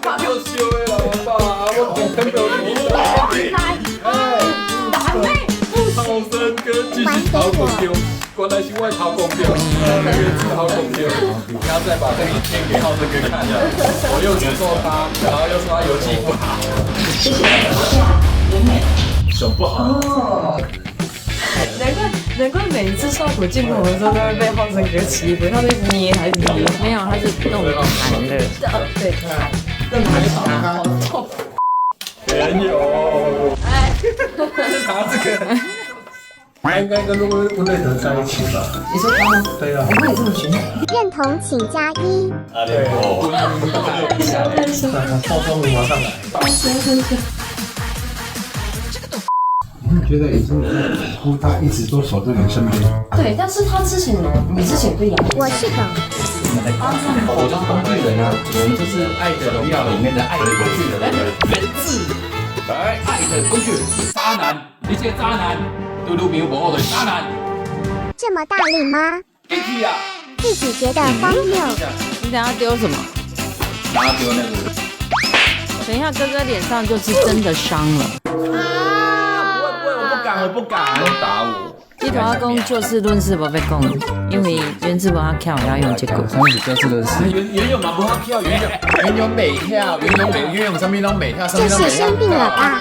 优秀的老爸，我很有你的。好生哥继续讨公丢，原来是外讨公丢，讨公丢。不要再把这个影片给浩生哥看了，我又诅咒他，然后又说他游戏不好。谢谢。手不好。哦。难怪每一次效果进棚的时候都会被浩生哥欺负，他是捏还是捏？没有，他是弄弹的。对，更难打，好痛。没有。哎，拿这个。他应该跟温瑞德在一起吧？你说他吗？对啊。我也这么觉得。认同请加一。对，超聪明，马上来。你觉得已经哭，他一直都守在你身边。对，但是他之前你之前被养，我是狗。我就是工具人啊，我们就是《爱的荣耀》里面的爱的工具人，人质，来，爱的工具人，渣男，你这个渣男，对女朋友不好的渣男，这么大力吗？一起啊，自己觉得荒谬。你等下丢什么？然后丢那个。等一下，哥哥脸上就是真的伤了。我不敢，不打我。这头阿公就事论事，不被讲，因为原子不他跳要用这个。上次就事论事。原有嘛不好跳，原有美跳，原有上面都美跳，上面都美跳。就是生病了吧？